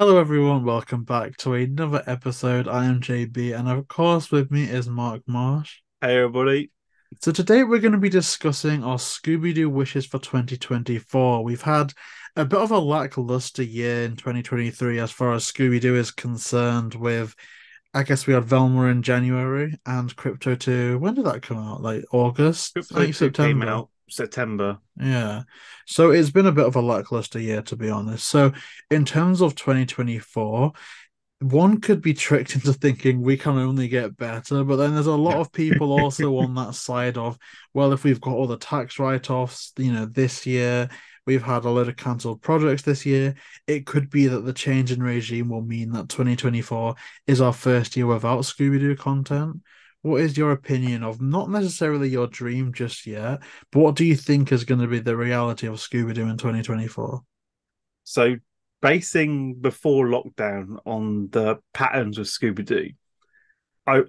Hello everyone, welcome back to another episode. I am JB and of course with me is Mark Marsh. Hey everybody. So today we're going to be discussing our Scooby-Doo wishes for 2024. We've had a bit of a lackluster year in 2023 as far as Scooby-Doo is concerned with I guess we had Velma in January and Crypto 2. When did that come out? Like August? I Crypto think 2 came September. out September. Yeah. So it's been a bit of a lackluster year to be honest. So in terms of 2024, one could be tricked into thinking we can only get better, but then there's a lot of people also on that side of, well, if we've got all the tax write-offs, this year, we've had a load of cancelled projects this year, it could be that the change in regime will mean that 2024 is our first year without Scooby-Doo content. What is your opinion of not necessarily your dream just yet, but what do you think is going to be the reality of Scooby-Doo in 2024? So basing before lockdown on the patterns with Scooby-Doo, I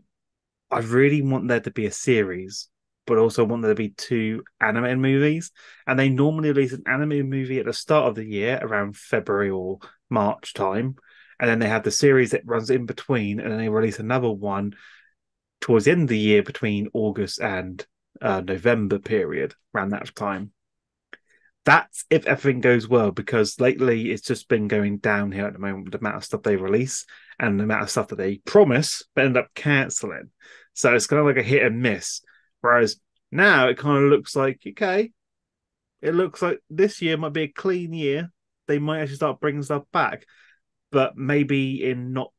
I really want there to be a series, but also want there to be two animated movies. And they normally release an animated movie at the start of the year, around February or March time. And then they have the series that runs in between, and then they release another one towards the end of the year between August and November period, around that time. That's if everything goes well, because lately it's just been going downhill at the moment with the amount of stuff they release and the amount of stuff that they promise but end up cancelling. So it's kind of like a hit and miss. Whereas now it kind of looks like, okay, it looks like this year might be a clean year. They might actually start bringing stuff back, but maybe in not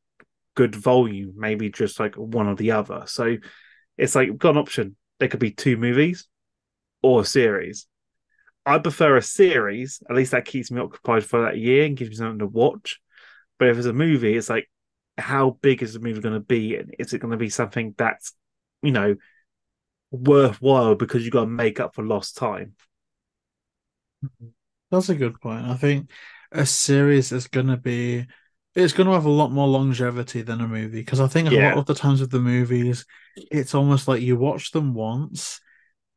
good volume, maybe just like one or the other. So it's like we've got an option. There could be two movies or a series. I prefer a series. At least that keeps me occupied for that year and gives me something to watch. But if it's a movie, it's like, how big is the movie going to be? And is it going to be something that's, you know, worthwhile because you got to make up for lost time? That's a good point. I think a series is going to be, it's going to have a lot more longevity than a movie because I think a lot Yeah. of the times with the movies, it's almost like you watch them once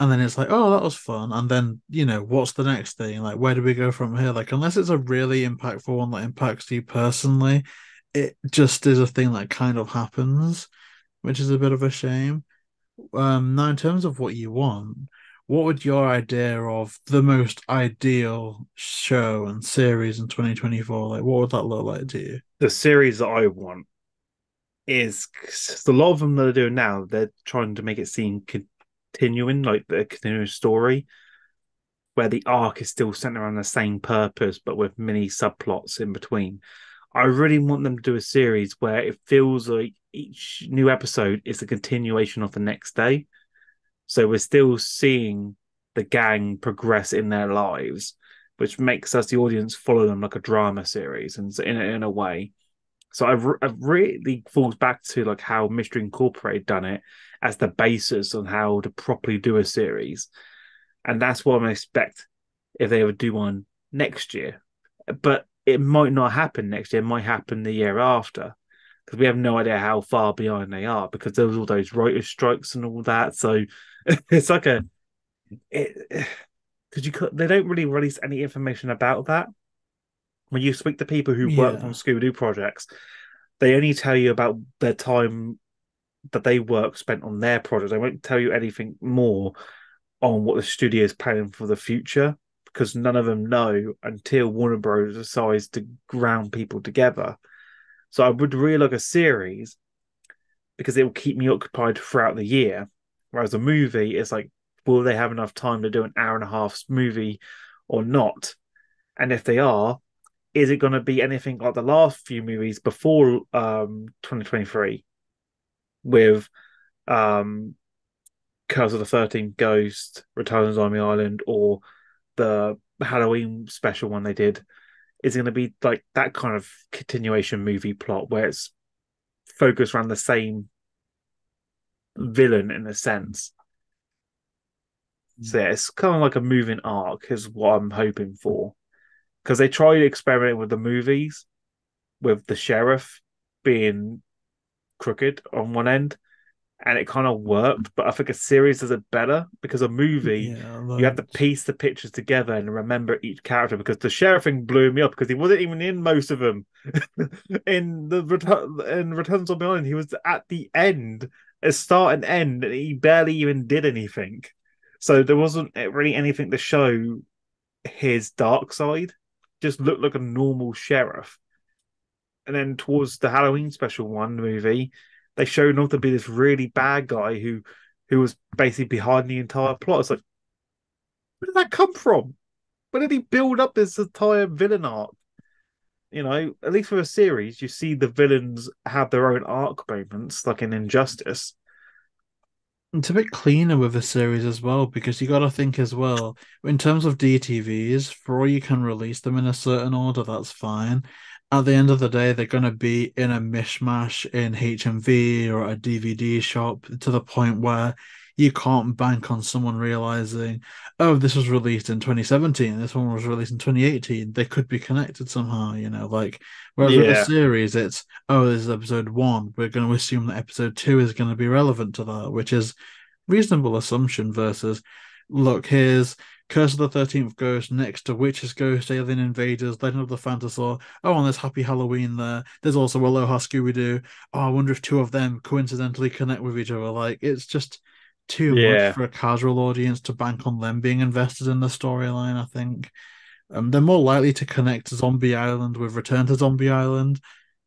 and then it's like, oh, that was fun. And then, what's the next thing? Like, where do we go from here? Like, unless it's a really impactful one that impacts you personally, it just is a thing that kind of happens, which is a bit of a shame. Now, in terms of what you want, what would your idea of the most ideal show and series in 2024, like, what would that look like to you? The series that I want is a lot of them that are doing now, they're trying to make it seem continuing, like the continuous story, where the arc is still centered around the same purpose, but with mini subplots in between. I really want them to do a series where it feels like each new episode is a continuation of the next day. So we're still seeing the gang progress in their lives, which makes us, the audience, follow them like a drama series and in a way. So I've really falls back to like how Mystery Incorporated done it as the basis on how to properly do a series. And that's what I expect if they would do one next year. But it might not happen next year, it might happen the year after. Because we have no idea how far behind they are because there was all those writers' strikes and all that. So it's like a because they don't really release any information about that. When you speak to people who worked on Yeah. Scooby-Doo projects, they only tell you about their time that they work spent on their project. They won't tell you anything more on what the studio is planning for the future because none of them know until Warner Bros. Decides to ground people together. So I would really like a series because it will keep me occupied throughout the year. Whereas a movie is like, will they have enough time to do an hour and a half movie or not? And if they are, is it going to be anything like the last few movies before 2023 with um, Curse of the 13th Ghost, Returns on the Island, or the Halloween special one they did? Is it going to be like that kind of continuation movie plot where it's focused around the same villain in a sense? So yeah, it's kind of like a moving arc is what I'm hoping for. Because they tried experimenting with the movies with the sheriff being crooked on one end, and it kind of worked. But I think a series does it better because a movie Yeah, you have to loads. piece the pictures together and remember each character. Because the sheriff thing blew me up because he wasn't even in most of them. In Returns of the Island, he was at the end, a start and end, and he barely even did anything. So there wasn't really anything to show his dark side. Just looked like a normal sheriff. And then towards the Halloween special one movie, they showed him to be this really bad guy who was basically behind the entire plot. It's like, where did that come from? Where did he build up this entire villain arc? At least for a series, you see the villains have their own arc moments, like in Injustice. It's a bit cleaner with the series as well because you got to think as well in terms of DTVs. For all you can release them in a certain order, that's fine. At the end of the day, they're going to be in a mishmash in HMV or a DVD shop to the point where you can't bank on someone realizing, oh, this was released in 2017, this one was released in 2018. They could be connected somehow, like, whereas with a Yeah, series, it's, oh, this is episode one. We're going to assume that episode two is going to be relevant to that, which is reasonable assumption versus, look, here's Curse of the 13th Ghost next to Witch's Ghost, Alien Invaders, Legend of the Phantasaur. Oh, and there's Happy Halloween there. There's also Aloha Scooby-Doo. Oh, I wonder if two of them coincidentally connect with each other. Like, it's just too much yeah. for a casual audience to bank on them being invested in the storyline, I think. They're more likely to connect Zombie Island with Return to Zombie Island.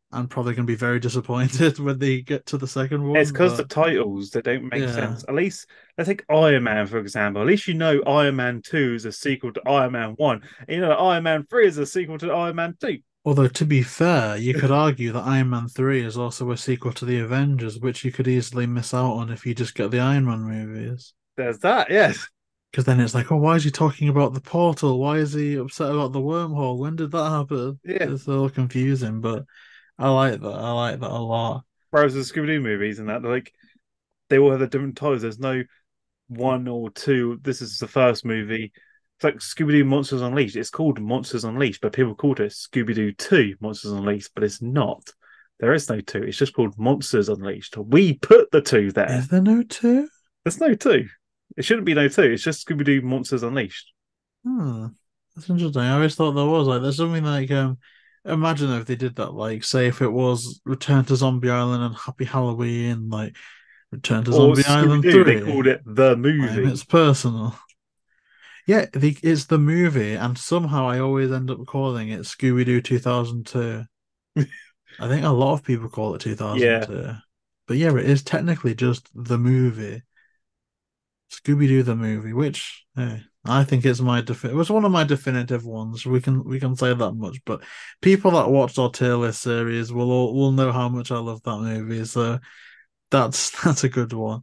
I'm probably going to be very disappointed when they get to the second It's one, because the but titles they don't make yeah. sense. At least let's take Iron Man for example. At least Iron Man 2 is a sequel to Iron Man 1. And Iron Man 3 is a sequel to Iron Man 2. Although, to be fair, you could argue that Iron Man 3 is also a sequel to the Avengers, which you could easily miss out on if you just get the Iron Man movies. There's that, yes. Because then it's like, oh, why is he talking about the portal? Why is he upset about the wormhole? When did that happen? Yeah. It's all confusing, but I like that. I like that a lot. Whereas the Scooby-Doo movies and that, like, they all have the different titles. There's no one or two. This is the first movie. It's like Scooby-Doo Monsters Unleashed. It's called Monsters Unleashed, but people called it Scooby-Doo 2 Monsters Unleashed, but it's not. There is no two. It's just called Monsters Unleashed. We put the two there. Is there no two? There's no two. It shouldn't be no two. It's just Scooby-Doo Monsters Unleashed. Hmm. That's interesting. I always thought there was like there's something like imagine if they did that, like say if it was Return to Zombie Island and Happy Halloween, like Return to Or Zombie Island Scooby-Doo, they 3. called it the It's movie. personal. Yeah, it's the movie, and somehow I always end up calling it Scooby Doo 2002. I think a lot of people call it Yeah. 2002. But yeah, it is technically just the movie. Scooby Doo the movie, which I think it's it was one of my definitive ones. We can say that much. But people that watched our tier list series will know how much I love that movie. So that's a good one.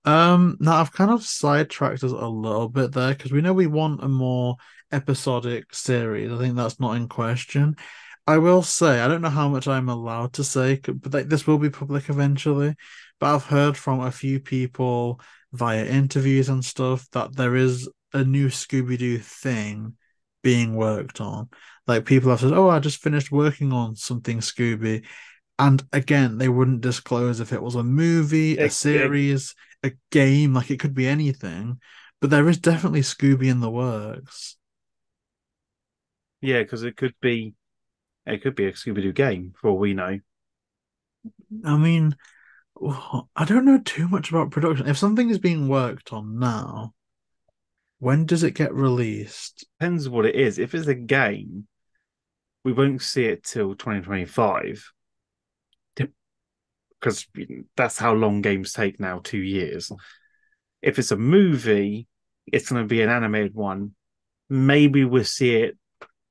Now I've kind of sidetracked us a little bit there because we know we want a more episodic series. I think that's not in question. I will say, I don't know how much I'm allowed to say, but like, this will be public eventually. But I've heard from a few people via interviews and stuff that there is a new Scooby-Doo thing being worked on. Like people have said, "Oh, I just finished working on something Scooby," and again, they wouldn't disclose if it was a movie, a series, a game. Like it could be anything. But there is definitely Scooby in the works. Yeah, because it could be a Scooby-Doo game for all we know. I mean, I don't know too much about production. If something is being worked on now, when does it get released? Depends what it is. If it's a game, we won't see it till 2025 because that's how long games take now, 2 years. If it's a movie, it's going to be an animated one. Maybe we'll see it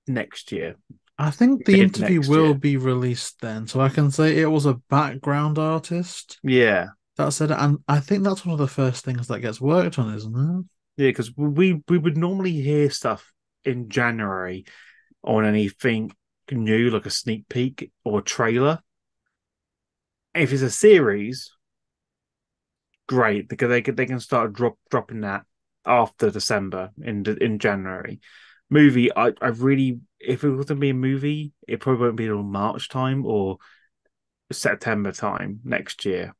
next year, I think the mid interview next will year. be released then, so I can say it was a background artist Yeah, that said it, and I think that's one of the first things that gets worked on, isn't it? yeah, because we would normally hear stuff in January on anything new, like a sneak peek or a trailer. If it's a series, great because they can start dropping that after December in January. Movie, I really if it was to be a movie, it probably won't be till March time or September time next year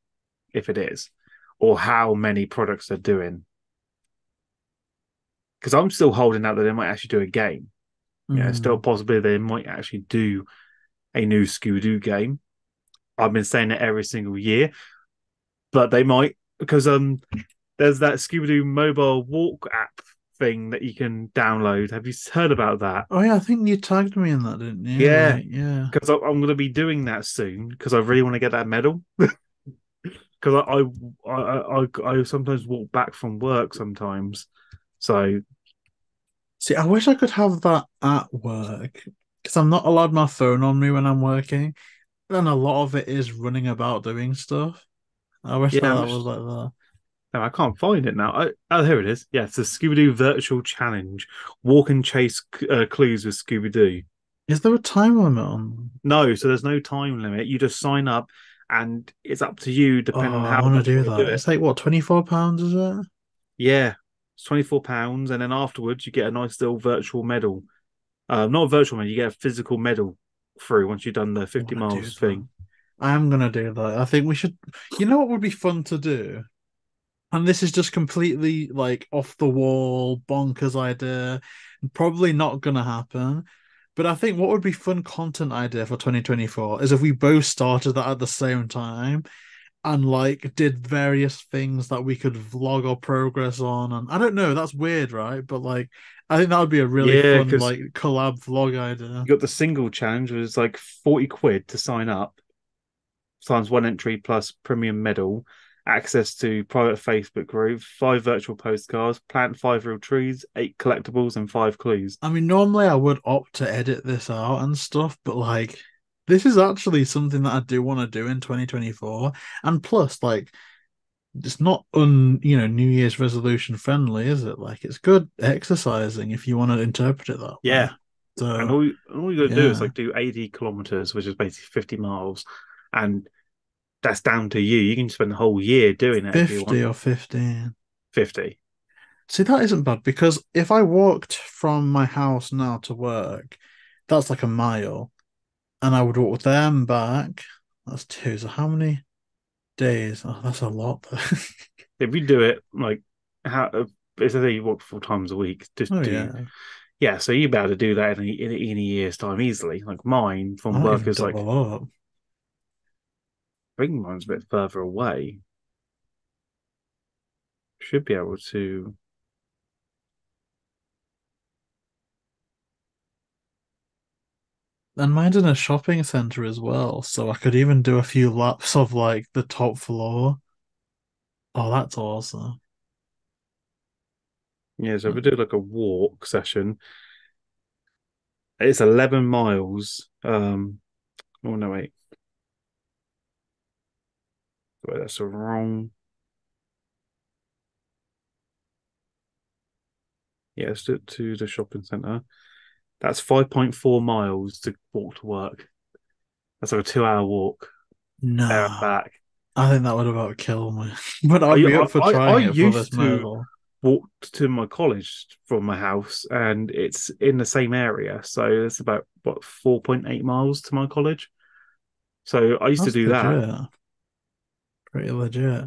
if it is. or how many products they're doing. Because I'm still holding out that they might actually do a game. It's still Mm. possibly they might actually do a new Scooby-Doo game. I've been saying it every single year, but they might, because there's that Scooby-Doo mobile walk app thing that you can download. Have you heard about that? Oh yeah, I think you tagged me in that, didn't you? Yeah, Like, yeah. because I'm going to be doing that soon because I really want to get that medal. Because I sometimes walk back from work sometimes, so See, I wish I could have that at work because I'm not allowed my phone on me when I'm working, and a lot of it is running about doing stuff. I wish that yeah, that was like that. no, I can't find it now. Oh, here it is. Yeah, it's the Scooby Doo Virtual Challenge. Walk and chase clues with Scooby Doo. Is there a time limit on? No, so there's no time limit. You just sign up, and it's up to you, Oh, depending on I how want to much you do want to do that. it. It's like what, £24, is it? Yeah, it's £24, and then afterwards you get a nice little virtual medal. Not a virtual medal, you get a physical medal through once you've done the I 50 want to do miles that. thing. I am gonna do that. I think we should. You know what would be fun to do? And this is just completely like off the wall, bonkers idea. Probably not gonna happen. But I think what would be fun content idea for 2024 is if we both started that at the same time and like did various things that we could vlog or progress on. And I don't know, that's weird, right? But like I think that would be a really Yeah, fun because like collab vlog idea. you got the single challenge, which is like 40 quid to sign up, times one entry plus premium medal, access to private Facebook group, 5 virtual postcards, plant 5 real trees, 8 collectibles, and 5 clues. I mean, normally I would opt to edit this out and stuff, but like this is actually something that I do want to do in 2024. And plus, like it's not New Year's resolution friendly, is it? Like it's good exercising if you want to interpret it that way. Yeah. And So all you got to do is yeah, like do 80 kilometers, which is basically 50 miles. And that's down to you. You can spend the whole year doing it if you 50 want. or 15. 50. See, that isn't bad because if I walked from my house now to work, that's like a mile, and I would walk there and back. That's two. So how many days? Oh, that's a lot. If you do it like how it's a thing you walk 4 times a week, just Oh do yeah, yeah, so you'll be able to do that in a year's time easily. Like mine I from might work even is like double up. I think mine's a bit further away. Should be able to. And mine's in a shopping center as well, so I could even do a few laps of like the top floor. Oh, that's awesome. Yeah, so if we do like a walk session, it's 11 miles. Oh no, wait, that's the wrong. Yeah, let's do it to the shopping centre. That's 5.4 miles to walk to work. That's like a 2 hour walk there and Nah, back. I think that would about kill me, but I I'd be up for I trying it for this used to medal. walk to my college from my house, and it's in the same area, so it's about what 4.8 miles to my college. So I used to That's do that. legit, pretty legit.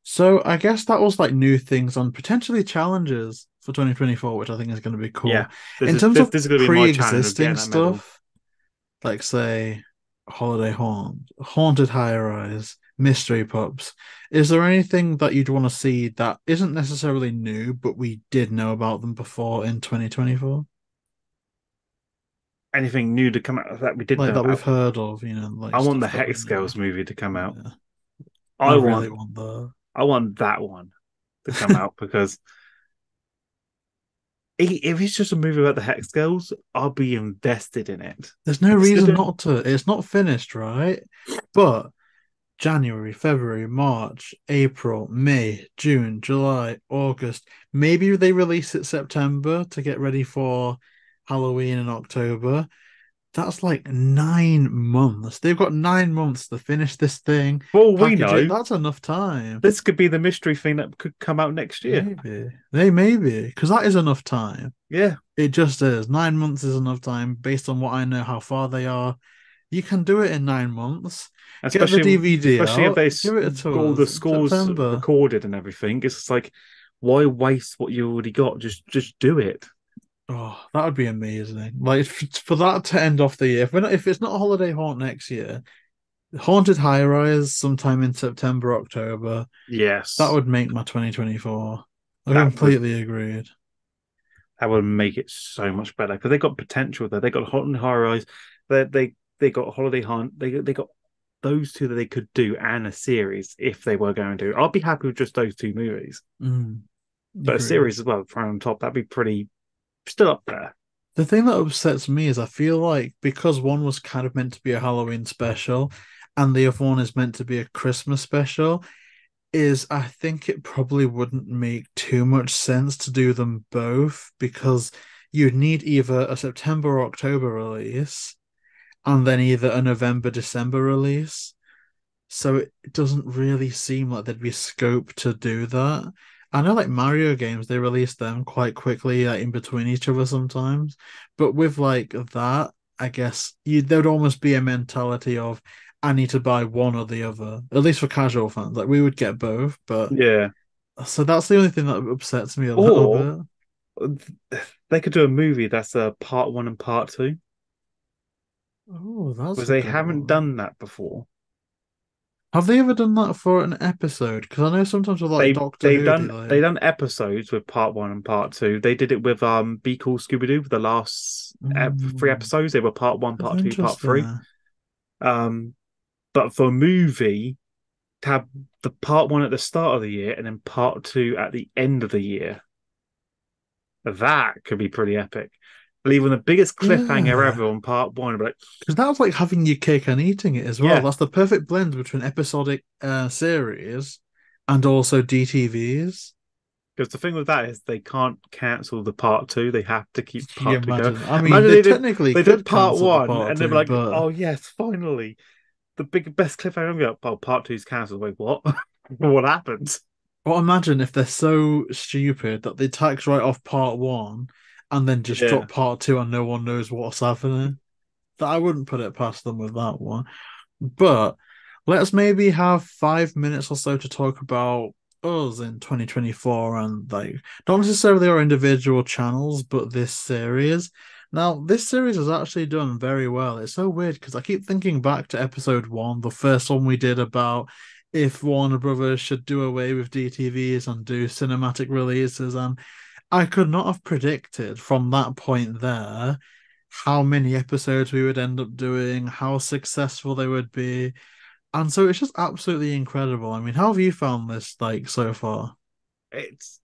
So I guess that was like new things on potentially challenges for 2024, which I think is going to be Yeah, cool. In terms of this is going to be my challenge of pre-existing getting that medal. stuff, like say holiday haunt, haunted high rise, mystery pubs. Is there anything that you'd want to see that isn't necessarily new, but we did know about them before in 2024? Anything new to come out that we didn't Like know that we've about? heard of, I like want the stuff that we Hex know. Girls movie to come out. Yeah, I I really want want I want that one to come that. out because if it's just a movie about the Hex Girls, I'll be invested in it. There's no reason Consider not to. It's not finished, right? But January, February, March, April, May, June, July, August. Maybe they release it September to get ready for Halloween in October. That's like 9 months. They've got 9 months to finish this thing, for all we package it. know, That's enough time. this could be the mystery thing that could come out next year. Maybe. They maybe, because that is enough time. Yeah, It just is. 9 months is enough time based on what I know how far they are. You can do it in 9 months. Get the Especially, DVD especially if out, they give it got to all the us. scores September. recorded and everything. It's just like, why waste what you already got? Just do it. Oh, that would be amazing. Like for that to end off the year. If it's not a holiday haunt next year, haunted high rise sometime in September, October. That Yes, would make my 2024. I that would completely agreed. that would make it so much better because they got potential there. They got Hot and High Rise. They got Holiday Hunt. They got those two that they could do and a series if they were going to. I'll be happy with just those two movies, but a Agreed. series as well thrown on top. That'd be pretty still up there. The thing that upsets me is I feel like because one was kind of meant to be a Halloween special and the other one is meant to be a Christmas special, is I think it probably wouldn't make too much sense to do them both because you'd need either a September or October release and then either a November, December release. So it doesn't really seem like there'd be scope to do that. I know like Mario games, they release them quite quickly, like in between each other sometimes. But with like that, I guess there'd almost be a mentality of I need to buy one or the other. At least for casual fans. Like we would get both, but Yeah, so that's the only thing that upsets me a little or bit. they could do a movie that's a part one and part two Oh, that's because a they good haven't one. done that before. Have they ever done that for an episode? Because I know sometimes with like Doctor They've Who, they they like done episodes with part one and part two. They did it with Be Cool Scooby-Doo for the last three mm, episodes. They were part one, that's part two, part three. interesting. Um, but for a movie to have the part one at the start of the year and then part two at the end of the year, that could be pretty epic. Leaving the biggest cliffhanger Yeah. ever on part one, but Because that was like having your cake and eating it as well. yeah, That's the perfect blend between episodic series and also DTVs. because the thing with that is they can't cancel the part two. They have to keep Can you part two going. imagine? I mean, Imagine they technically they did could part cancel the one part and they were two, like, but oh yes, finally. The best cliffhanger ever. Oh, part two's cancelled. Wait, what? What happened? well, imagine if they're so stupid that they tax right off part one and then just Yeah. drop part two and no one knows what's happening. That I wouldn't put it past them with that one. But let's maybe have 5 minutes or so to talk about us in 2024 and like not necessarily our individual channels, but this series. Now, this series has actually done very well. It's so weird because I keep thinking back to episode one, the first one we did about if Warner Brothers should do away with DTVs and do cinematic releases. And I could not have predicted from that point there how many episodes we would end up doing, how successful they would be. And so it's just absolutely incredible. I mean, how have you found this like so far? It's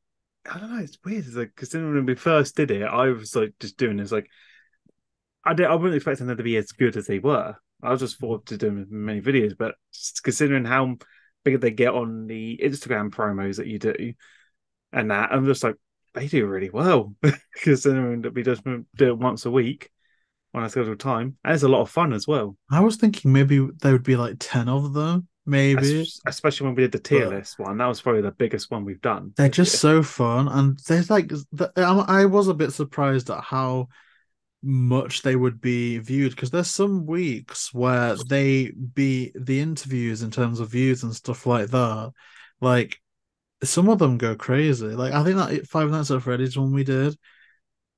I don't know, it's weird. It's like because when we first did it, I was like just doing this like I wasn't expecting them to be as good as they were. I was just forward to doing many videos, but just considering how big they get on the Instagram promos that you do and that, I'm just like, they do really well. Considering that we just do it once a week on a scheduled time. And it's a lot of fun as well. I was thinking maybe there would be like 10 of them, maybe, Especially when we did the tier but list one. That was probably the biggest one we've done they're this just year. so fun. And there's like, I was a bit surprised at how much they would be viewed because there's some weeks where they be the interviews in terms of views and stuff like that. Like, some of them go crazy. Like, I think that Five Nights at Freddy's one we did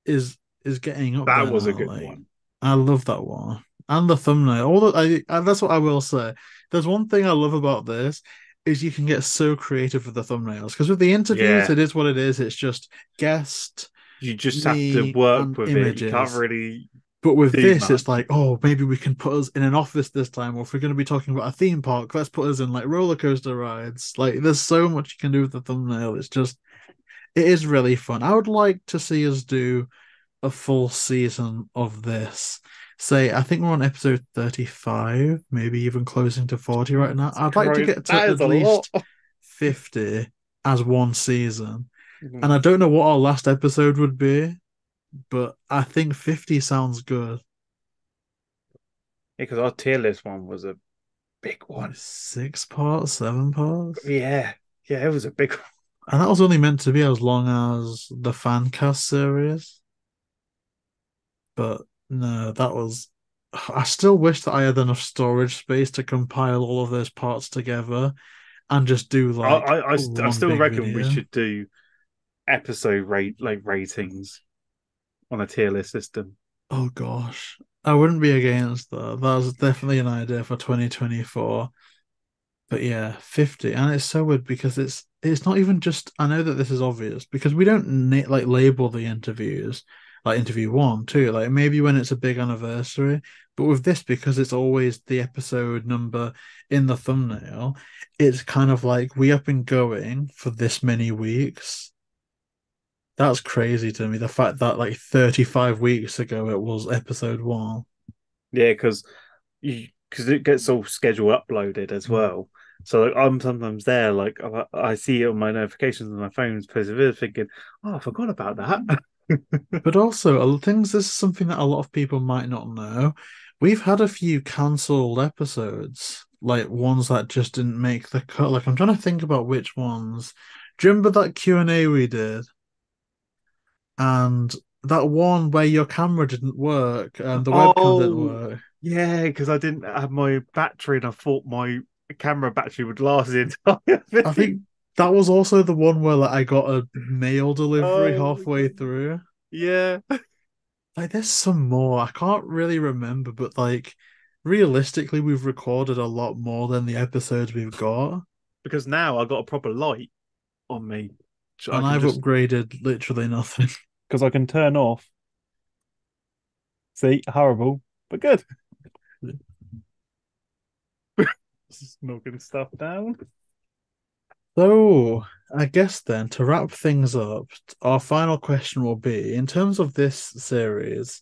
is getting up That there was a now. good Like, one. I love that one and the thumbnail. That's what I will say. There's one thing I love about this is you can get so creative with the thumbnails because with the interviews, Yeah. it is what it is. It's just guest, You just have to me, work and with it. You can't images. really But with do this, it's much. like, oh, maybe we can put us in an office this time, or if we're going to be talking about a theme park, let's put us in like roller coaster rides. Like, there's so much you can do with the thumbnail. It is really fun. I would like to see us do a full season of this. Say, I think we're on episode 35, maybe even closing to 40 right now. I'd like to get to That is at a lot. least 50 as one season. And I don't know what our last episode would be, but I think 50 sounds good. Because our tier list one was a big Like one. 6 parts, 7 parts. Yeah. Yeah, it was a big one. And that was only meant to be as long as the fan cast series. But no, that was I still wish that I had enough storage space to compile all of those parts together and just do like I one still big reckon we video. should do episode ratings on a tier list system. Oh gosh. I wouldn't be against that. That's definitely an idea for 2024. But yeah, 50. And it's so weird because it's not even just I know that this is obvious because we don't like label the interviews like interview one, two, like maybe when it's a big anniversary. But with this, because it's always the episode number in the thumbnail, it's kind of like we have been going for this many weeks. That's crazy to me. The fact that like 35 weeks ago it was episode one. Yeah, because it gets all schedule uploaded as well. So like, I'm sometimes there, like I see it on my notifications on my phone's posted, thinking, "Oh, I forgot about that." But also, things this is something that a lot of people might not know. We've had a few cancelled episodes, like ones that just didn't make the cut. Like I'm trying to think about which ones. Do you remember that Q&A we did? And that one where your camera didn't work and the webcam didn't Oh, work. yeah, because I didn't have my battery, and I thought my camera battery would last the entire I thing. think that was also the one where like I got a mail delivery Oh, halfway through. yeah, Like there's some more. I can't really remember, but like realistically, we've recorded a lot more than the episodes we've got. because now I got a proper light on me, so I And can I've just upgraded literally nothing. because I can turn off. See, horrible, but good. Just knocking stuff down. So I guess then to wrap things up, our final question will be in terms of this series,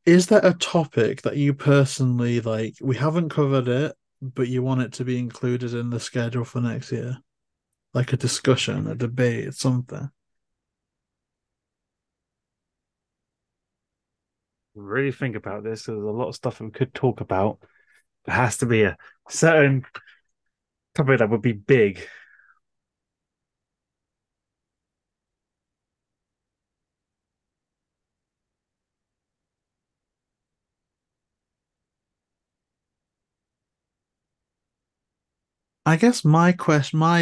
is there a topic that you personally like? We haven't covered it, but you want it to be included in the schedule for next year? Like a discussion, a debate, something. Really think about this. There's a lot of stuff we could talk about. There has to be a certain topic that would be big. I guess my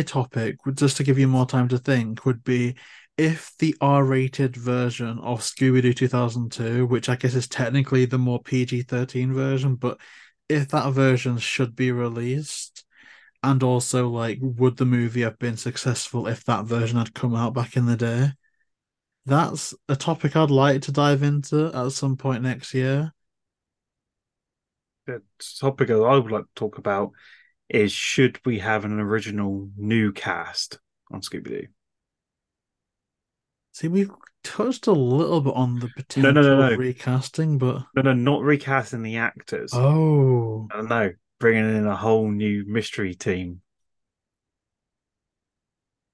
topic, just to give you more time to think, would be if the R-rated version of Scooby-Doo 2002, which I guess is technically the more PG-13 version, but if that version should be released, and also like, would the movie have been successful if that version had come out back in the day? That's a topic I'd like to dive into at some point next year. The topic that I would like to talk about is should we have an original new cast on Scooby Doo? See, we've touched a little bit on the No, no, no, potential of no, recasting, but no, no, not recasting the actors. oh. I don't know, bringing in a whole new mystery team.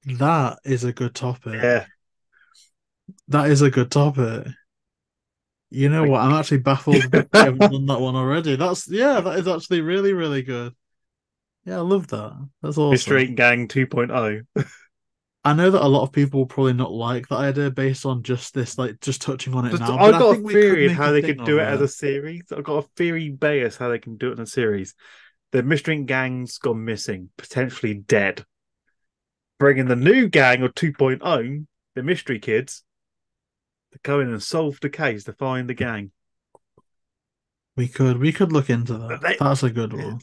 That is a good topic. Yeah, That is a good topic. You know like what? I'm actually baffled we haven't done that one already. That is actually really, really good. Yeah, I love that. That's awesome. Mystery Gang 2.0. I know that a lot of people will probably not like that idea based on just this, like just touching on it Just now, I but I got a think we could theory of make how a they thing could do of it as a it. series. I got a theory base how they can do it in a series. The Mystery Gang's gone missing, potentially dead. Bringing the new gang of 2.0, the Mystery Kids, to go in and solve the case to find the gang. We could look into But that. they, That's a good one.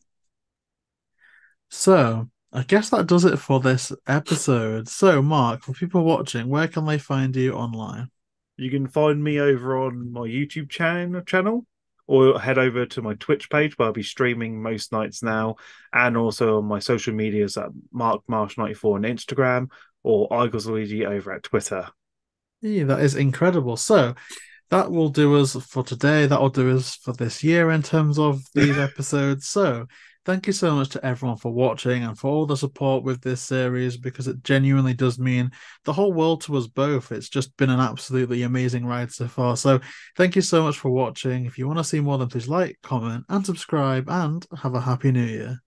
So I guess that does it for this episode. So, Mark, for people watching, where can they find you online? you can find me over on my YouTube channel, or head over to my Twitch page where I'll be streaming most nights now, and also on my social medias at Mark Marsh 94 on Instagram or Igosluigi over at Twitter. Yeah, that is incredible. So that will do us for today. That will do us for this year in terms of these episodes. So thank you so much to everyone for watching and for all the support with this series because it genuinely does mean the whole world to us both. It's just been an absolutely amazing ride so far. So thank you so much for watching. If you want to see more, then please like, comment, and subscribe, and have a happy new year.